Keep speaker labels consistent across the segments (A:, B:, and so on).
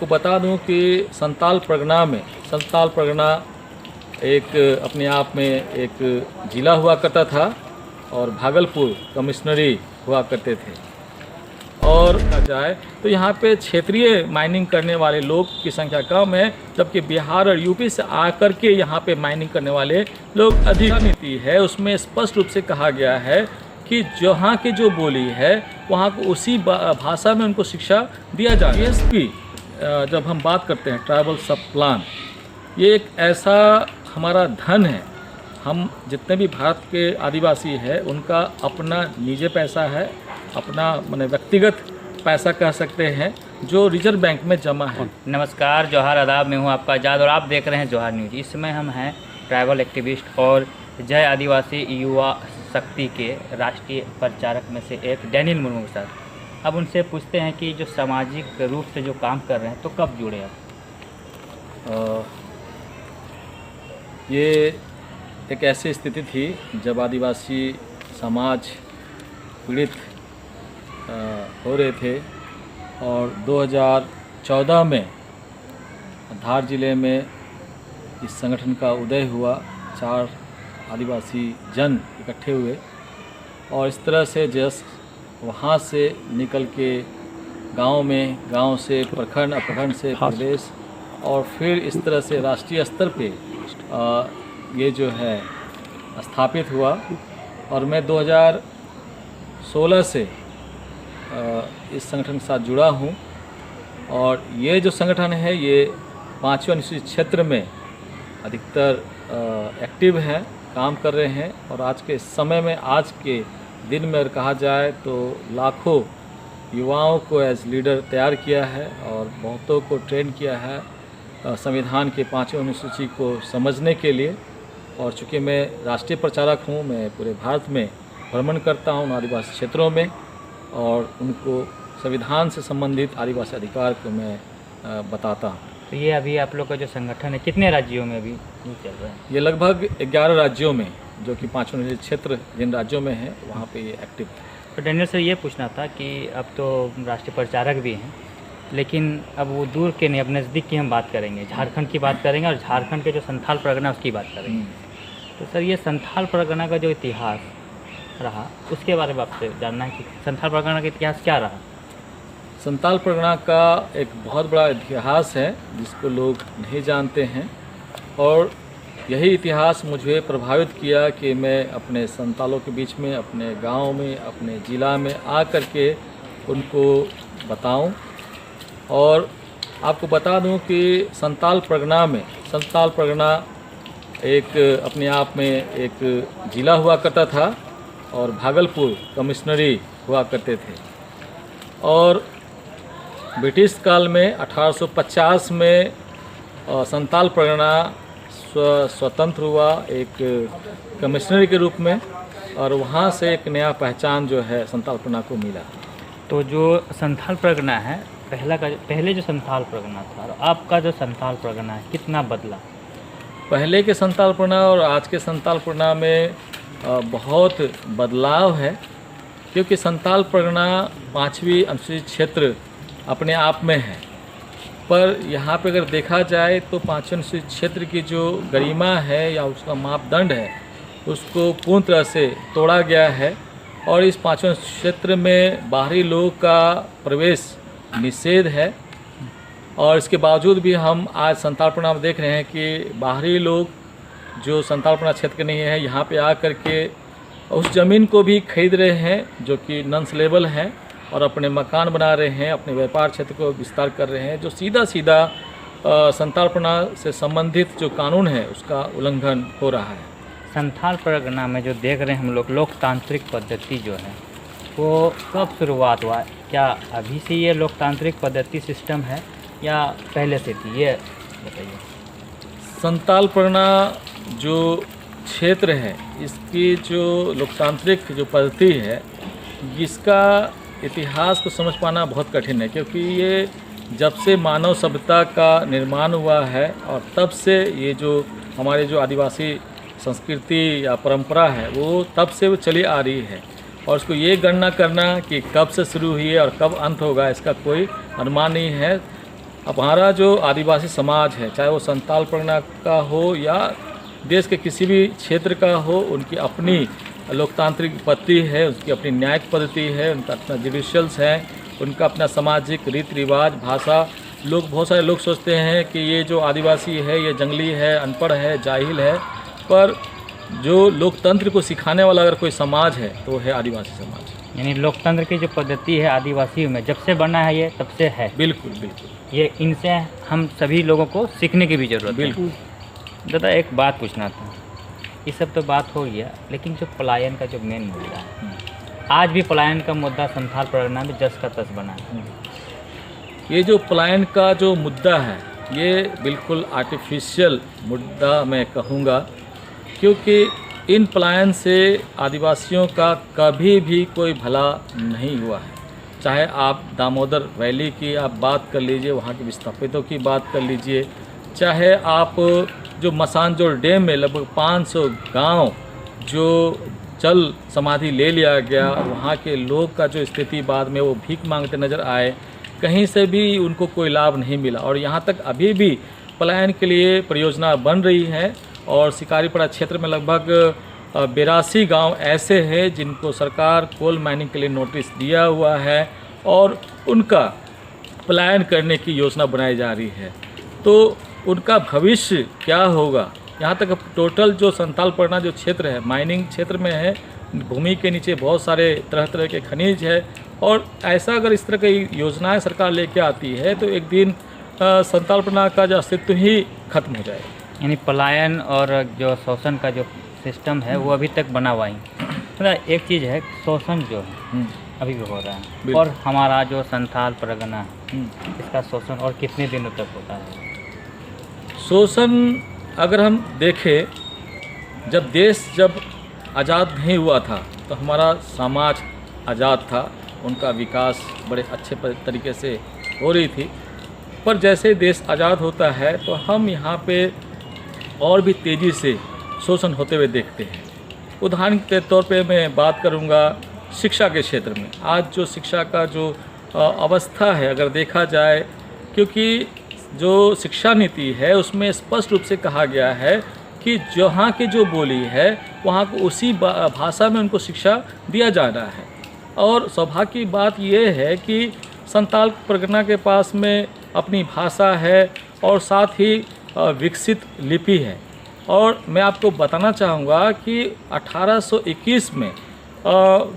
A: को बता दूं कि संताल परगना एक अपने आप में एक ज़िला हुआ करता था और भागलपुर कमिश्नरी हुआ करते थे। और कहा जाए तो यहाँ पे क्षेत्रीय माइनिंग करने वाले लोग की संख्या कम है, जबकि बिहार और यूपी से आकर के यहाँ पे माइनिंग करने वाले लोग अधिक। नीति है उसमें स्पष्ट रूप से कहा गया है कि जहाँ की जो बोली है वहाँ को उसी भाषा में उनको शिक्षा दिया जाए। जीएसपी जब हम बात करते हैं ट्राइबल सब प्लान, ये एक ऐसा हमारा धन है। हम जितने भी भारत के आदिवासी हैं उनका अपना निजी पैसा है, अपना माने व्यक्तिगत पैसा कह सकते हैं, जो रिजर्व बैंक में जमा है।
B: नमस्कार, जोहार आदाब, मैं हूं आपका आज़ाद और आप देख रहे हैं जोहार न्यूज़। इस समय हम हैं ट्राइबल एक्टिविस्ट और जय आदिवासी युवा शक्ति के राष्ट्रीय प्रचारक में से एक डैनियल मुर्मू के साथ। अब उनसे पूछते हैं कि जो सामाजिक रूप से जो काम कर रहे हैं तो कब जुड़े आप?
A: ये एक ऐसी स्थिति थी जब आदिवासी समाज पीड़ित हो रहे थे और 2014 में धार जिले में इस संगठन का उदय हुआ। 4 आदिवासी जन इकट्ठे हुए और इस तरह से वहाँ से निकल के गांव से प्रखंड, प्रखंड से प्रदेश और फिर इस तरह से राष्ट्रीय स्तर पे ये जो है स्थापित हुआ। और मैं 2016 से इस संगठन के साथ जुड़ा हूँ और ये जो संगठन है ये 5वें अनुसूचित क्षेत्र में अधिकतर एक्टिव है, काम कर रहे हैं। और आज के समय में, आज के दिन में अगर कहा जाए तो लाखों युवाओं को एज लीडर तैयार किया है और बहुतों को ट्रेन किया है संविधान के 5वें अनुसूची को समझने के लिए। और चूँकि मैं राष्ट्रीय प्रचारक हूँ, मैं पूरे भारत में भ्रमण करता हूँ आदिवासी क्षेत्रों में और उनको संविधान से संबंधित आदिवासी अधिकार को मैं बताता हूँ।
B: तो ये अभी आप लोग का जो संगठन है कितने राज्यों में अभी चल रहा है?
A: ये लगभग 11 राज्यों में, जो कि 5वें अनुसूचित क्षेत्र जिन राज्यों में है वहाँ पे ये एक्टिव है।
B: तो डैनियल से ये पूछना था कि अब तो राष्ट्रीय प्रचारक भी हैं, लेकिन अब वो दूर के नहीं, अब नज़दीक की हम बात करेंगे, झारखंड की बात करेंगे और झारखंड के जो संथाल परगना उसकी बात करेंगे। तो सर, ये संथाल परगना का जो इतिहास रहा उसके बारे में आपसे जानना है कि संथाल परगना का इतिहास क्या रहा।
A: संताल परगना का एक बहुत बड़ा इतिहास है जिसको लोग नहीं जानते हैं और यही इतिहास मुझे प्रभावित किया कि मैं अपने संतालों के बीच में, अपने गांव में, अपने ज़िला में आ कर के उनको बताऊं। और आपको बता दूं कि संताल परगना एक अपने आप में एक ज़िला हुआ करता था और भागलपुर कमिश्नरी हुआ करते थे। और ब्रिटिश काल में 1850 में संताल परगना स्वतंत्र हुआ एक कमिश्नरी के रूप में और वहाँ से एक नया पहचान जो है संताल परगना को मिला।
B: तो जो संथाल परगना है पहले जो संथाल परगना था और आपका जो संथाल परगना है कितना बदला?
A: पहले के संताल परगना और आज के संताल परगना में बहुत बदलाव है, क्योंकि संताल परगना 5वीं अनुसूचित क्षेत्र अपने आप में है, पर यहाँ पे अगर देखा जाए तो 5वें अनुसूचित क्षेत्र की जो गरिमा है या उसका मापदंड है उसको पूर्ण तरह से तोड़ा गया है। और इस 5वें क्षेत्र में बाहरी लोगों का प्रवेश निषेध है और इसके बावजूद भी हम आज संताल परगना में देख रहे हैं कि बाहरी लोग जो संताल परगना क्षेत्र के नहीं है यहाँ पे आकर के उस ज़मीन को भी खरीद रहे हैं जो कि नॉन सेलेबल हैं और अपने मकान बना रहे हैं, अपने व्यापार क्षेत्र को विस्तार कर रहे हैं, जो सीधा संताल परगना से संबंधित जो कानून है उसका उल्लंघन हो रहा है।
B: संथाल परगना में जो देख रहे हैं हम लोग लोकतांत्रिक पद्धति जो है वो कब शुरुआत हुआ? क्या अभी से ये लोकतांत्रिक पद्धति सिस्टम है या पहले से थी, ये बताइए।
A: संताल परगना जो क्षेत्र है इसकी जो लोकतांत्रिक जो पद्धति है इसका इतिहास को समझ पाना बहुत कठिन है, क्योंकि ये जब से मानव सभ्यता का निर्माण हुआ है और तब से ये जो हमारे जो आदिवासी संस्कृति या परंपरा है वो तब से वो चली आ रही है। और उसको ये गणना करना कि कब से शुरू हुई है और कब अंत होगा इसका कोई अनुमान नहीं है। अब हमारा जो आदिवासी समाज है, चाहे वो संताल परगना का हो या देश के किसी भी क्षेत्र का हो, उनकी अपनी लोकतांत्रिक पद्धति है, उसकी अपनी न्यायिक पद्धति है, उनका अपना जुडिशल्स है, उनका अपना सामाजिक रीति रिवाज, भाषा। बहुत सारे लोग सोचते हैं कि ये जो आदिवासी है ये जंगली है, अनपढ़ है, जाहिल है, पर जो लोकतंत्र को सिखाने वाला अगर कोई समाज है तो वो है आदिवासी समाज।
B: यानी लोकतंत्र की जो पद्धति है आदिवासियों में जब से बना है ये तब से है।
A: बिल्कुल बिल्कुल,
B: ये इनसे हम सभी लोगों को सीखने की भी ज़रूरत है।
A: बिल्कुल।
B: दादा एक बात पूछना था, ये सब तो बात हो गया, लेकिन जो पलायन का जो मेन मुद्दा है, आज भी पलायन का मुद्दा संथाल परगना में जस का तस बना है।
A: ये जो पलायन का जो मुद्दा है ये बिल्कुल आर्टिफिशियल मुद्दा मैं कहूँगा, क्योंकि इन पलायन से आदिवासियों का कभी भी कोई भला नहीं हुआ है। चाहे आप दामोदर वैली की आप बात कर लीजिए, वहाँ के विस्थापितों की बात कर लीजिए, चाहे आप जो मसानजोर डैम में लगभग 500 गांव जो जल समाधि ले लिया गया, वहाँ के लोग का जो स्थिति बाद में वो भीख मांगते नज़र आए, कहीं से भी उनको कोई लाभ नहीं मिला। और यहाँ तक अभी भी पलायन के लिए परियोजना बन रही है और शिकारीपड़ा क्षेत्र में लगभग 82 गांव ऐसे हैं जिनको सरकार कोल माइनिंग के लिए नोटिस दिया हुआ है और उनका पलायन करने की योजना बनाई जा रही है। तो उनका भविष्य क्या होगा? यहाँ तक टोटल जो संथाल परगना जो क्षेत्र है माइनिंग क्षेत्र में है, भूमि के नीचे बहुत सारे तरह तरह के खनिज है, और ऐसा अगर इस तरह की योजनाएं सरकार लेके आती है तो एक दिन संथाल परगना का जो अस्तित्व ही खत्म हो जाएगा।
B: यानी पलायन और जो शोषण का जो सिस्टम है वो अभी तक बना हुआ ही। मतलब एक चीज़ है, शोषण जो है अभी भी हो रहा है, और हमारा जो संथाल परगना है इसका शोषण और कितने दिनों तक होता है?
A: शोषण अगर हम देखें, जब आज़ाद नहीं हुआ था तो हमारा समाज आज़ाद था, उनका विकास बड़े अच्छे तरीके से हो रही थी। पर जैसे देश आज़ाद होता है तो हम यहाँ पे और भी तेज़ी से शोषण होते हुए देखते हैं। उदाहरण के तौर पे मैं बात करूँगा शिक्षा के क्षेत्र में। आज जो शिक्षा का जो अवस्था है अगर देखा जाए, क्योंकि जो शिक्षा नीति है उसमें स्पष्ट रूप से कहा गया है कि जहाँ की जो बोली है वहाँ को उसी भाषा में उनको शिक्षा दिया जाना है। और सौभाग्य की बात यह है कि संथाल परगना के पास में अपनी भाषा है और साथ ही विकसित लिपि है। और मैं आपको बताना चाहूँगा कि 1821 में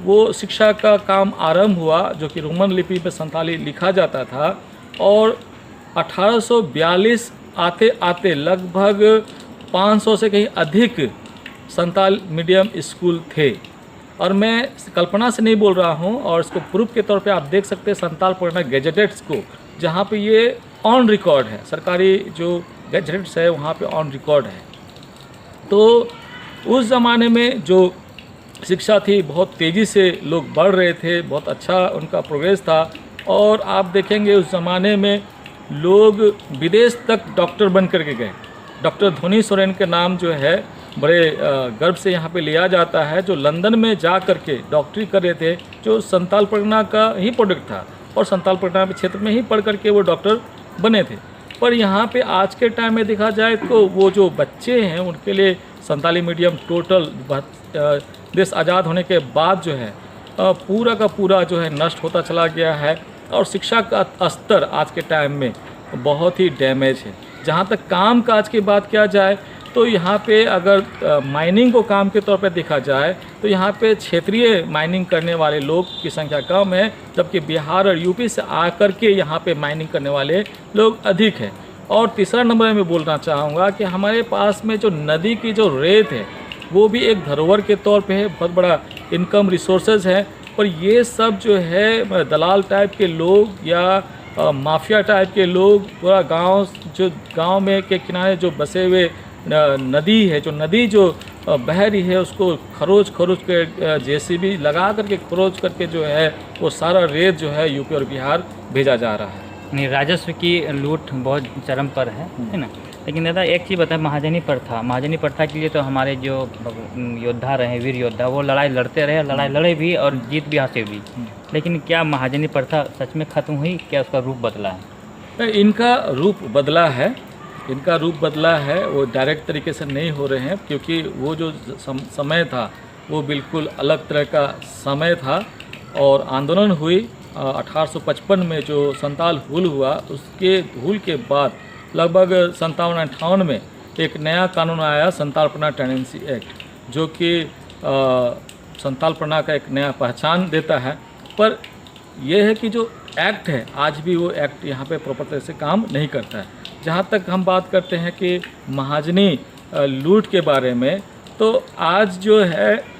A: वो शिक्षा का काम आरंभ हुआ, जो कि रोमन लिपि में संथाली लिखा जाता था, और 1842 आते आते लगभग 500 से कहीं अधिक संथाल मीडियम स्कूल थे। और मैं कल्पना से नहीं बोल रहा हूँ, और इसको प्रूफ के तौर पे आप देख सकते हैं संथाल परगना गैजेटेट्स को, जहाँ पे ये ऑन रिकॉर्ड है, सरकारी जो गैजेटेट्स है वहाँ पे ऑन रिकॉर्ड है। तो उस ज़माने में जो शिक्षा थी बहुत तेज़ी से लोग बढ़ रहे थे, बहुत अच्छा उनका प्रोग्रेस था। और आप देखेंगे उस ज़माने में लोग विदेश तक डॉक्टर बन करके गए। डॉक्टर धोनी सोरेन के नाम जो है बड़े गर्व से यहाँ पे लिया जाता है, जो लंदन में जा कर के डॉक्टरी कर रहे थे, जो संथाल परगना का ही प्रोडक्ट था और संथाल परगना के क्षेत्र में ही पढ़ करके वो डॉक्टर बने थे। पर यहाँ पे आज के टाइम में देखा जाए तो वो जो बच्चे हैं उनके लिए संथाली मीडियम टोटल देश आज़ाद होने के बाद जो है पूरा का पूरा जो है नष्ट होता चला गया है। और शिक्षा का स्तर आज के टाइम में बहुत ही डैमेज है। जहाँ तक काम काज की बात किया जाए तो यहाँ पे अगर माइनिंग को काम के तौर पे देखा जाए तो यहाँ पे क्षेत्रीय माइनिंग करने वाले लोग की संख्या कम है, जबकि बिहार और यूपी से आकर के यहाँ पे माइनिंग करने वाले लोग अधिक हैं। और तीसरा नंबर में बोलना चाहूँगा कि हमारे पास में जो नदी की जो रेत है वो भी एक धरोहर के तौर पे है, बहुत बड़ा इनकम रिसोर्सेज है। पर ये सब जो है दलाल टाइप के लोग या माफिया टाइप के लोग पूरा गांव में के किनारे जो बसे हुए नदी है, जो नदी जो बह रही है उसको खरोच के जेसीबी लगा करके खरोच करके जो है वो सारा रेत जो है यूपी और बिहार भेजा जा रहा है।
B: नहीं, राजस्व की लूट बहुत चरम पर है ना। लेकिन दादा एक चीज़ बताएं, महाजनी प्रथा के लिए तो हमारे जो योद्धा रहे, वीर योद्धा, वो लड़ाई लड़ते रहे, लड़ाई लड़े भी और जीत भी हासिल हुई। लेकिन क्या महाजनी प्रथा सच में ख़त्म हुई? क्या उसका रूप बदला है?
A: इनका रूप बदला है, इनका रूप बदला है। वो डायरेक्ट तरीके से नहीं हो रहे हैं, क्योंकि वो जो समय था वो बिल्कुल अलग तरह का समय था। और आंदोलन हुई 1855 में जो संताल हुल हुआ, उसके हुल के बाद लगभग 57-58 में एक नया कानून आया, संताल परगना टेनेंसी एक्ट, जो कि संताल परगना का एक नया पहचान देता है। पर यह है कि जो एक्ट है, आज भी वो एक्ट यहाँ पे प्रॉपर तरह से काम नहीं करता है। जहाँ तक हम बात करते हैं कि महाजनी लूट के बारे में, तो आज जो है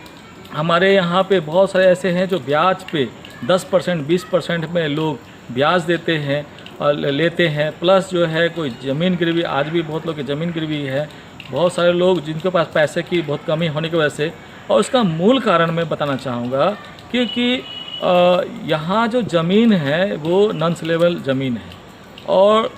A: हमारे यहाँ पे बहुत सारे ऐसे हैं जो ब्याज पे 10% 20% में लोग ब्याज देते हैं और लेते हैं। प्लस जो है कोई ज़मीन गिरवी, आज भी बहुत लोग की ज़मीन गिरवी है, बहुत सारे लोग जिनके पास पैसे की बहुत कमी होने की वजह से। और उसका मूल कारण मैं बताना चाहूँगा, क्योंकि यहाँ जो ज़मीन है वो नॉन सेलेबल ज़मीन है, और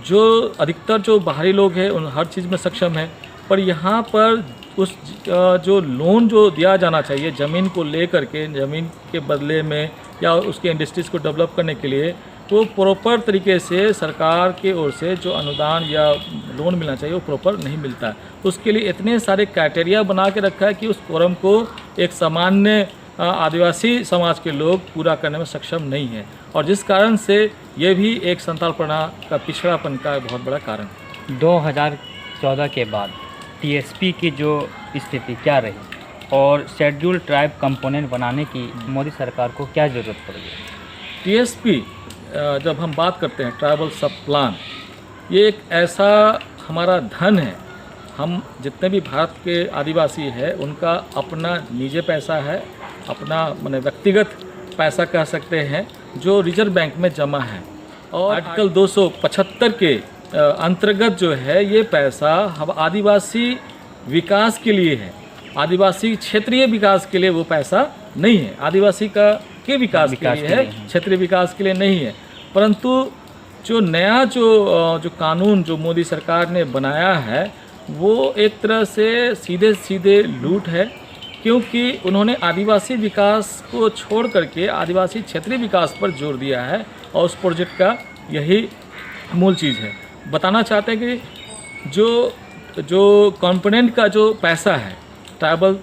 A: जो अधिकतर जो बाहरी लोग हैं उन हर चीज़ में सक्षम है। पर यहाँ पर उस जो लोन जो दिया जाना चाहिए ज़मीन को लेकर के, ज़मीन के बदले में या उसके इंडस्ट्रीज़ को डेवलप करने के लिए, वो प्रॉपर तरीके से सरकार के ओर से जो अनुदान या लोन मिलना चाहिए वो प्रॉपर नहीं मिलता है। उसके लिए इतने सारे क्राइटेरिया बना के रखा है कि उस कोरम को एक सामान्य आदिवासी समाज के लोग पूरा करने में सक्षम नहीं है, और जिस कारण से ये भी एक संताल परगना का पिछड़ापन का बहुत बड़ा कारण है।
B: 2014 के बाद टीएसपी की जो स्थिति क्या रही, और शेड्यूल ट्राइब कंपोनेंट बनाने की मोदी सरकार को क्या ज़रूरत पड़ गई?
A: टीएसपी जब हम बात करते हैं ट्राइबल सब प्लान, ये एक ऐसा हमारा धन है। हम जितने भी भारत के आदिवासी हैं उनका अपना निजी पैसा है, अपना माने व्यक्तिगत पैसा कह सकते हैं, जो रिजर्व बैंक में जमा है। और आर्टिकल 275 के अंतर्गत जो है ये पैसा हम आदिवासी विकास के लिए है, आदिवासी क्षेत्रीय विकास के लिए वो पैसा नहीं है, आदिवासी के विकास के लिए है, क्षेत्रीय विकास के लिए नहीं है। परंतु जो नया जो कानून जो मोदी सरकार ने बनाया है वो एक तरह से सीधे सीधे लूट है, क्योंकि उन्होंने आदिवासी विकास को छोड़ करके आदिवासी क्षेत्रीय विकास पर जोर दिया है, और उस प्रोजेक्ट का यही मूल चीज़ है। बताना चाहते हैं कि जो कंपोनेंट का जो पैसा है, ट्राइबल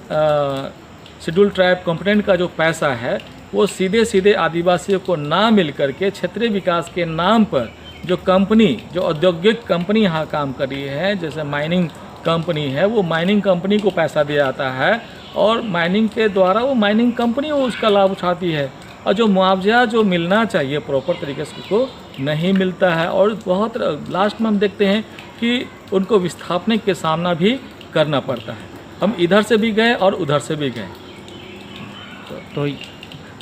A: शेड्यूल ट्राइब कंपोनेंट का जो पैसा है, वो सीधे सीधे आदिवासियों को ना मिल करके क्षेत्रीय विकास के नाम पर जो कंपनी, जो औद्योगिक कंपनी यहाँ काम कर रही है, जैसे माइनिंग कंपनी है, वो माइनिंग कंपनी को पैसा दिया जाता है, और माइनिंग के द्वारा वो माइनिंग कंपनी वो उसका लाभ उठाती है, और जो मुआवजा जो मिलना चाहिए प्रॉपर तरीके से उसको नहीं मिलता है। और बहुत लास्ट में हम देखते हैं कि उनको विस्थापन के सामना भी करना पड़ता है। हम इधर से भी गए और उधर से भी गए।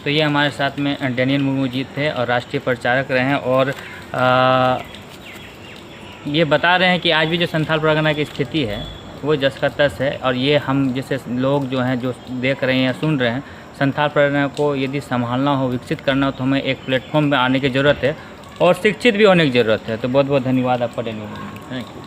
B: तो ये हमारे साथ में डैनियल मुर्मू जी थे, और राष्ट्रीय प्रचारक रहे हैं, और ये बता रहे हैं कि आज भी जो संथाल परगना की स्थिति है वो जस का तस है। और ये हम जैसे लोग जो हैं, जो देख रहे हैं या सुन रहे हैं, संथाल परगना को यदि संभालना हो, विकसित करना हो, तो हमें एक प्लेटफॉर्म में आने की ज़रूरत है, और शिक्षित भी होने की ज़रूरत है। तो बहुत बहुत धन्यवाद आपका डैनियल।
A: Thank you.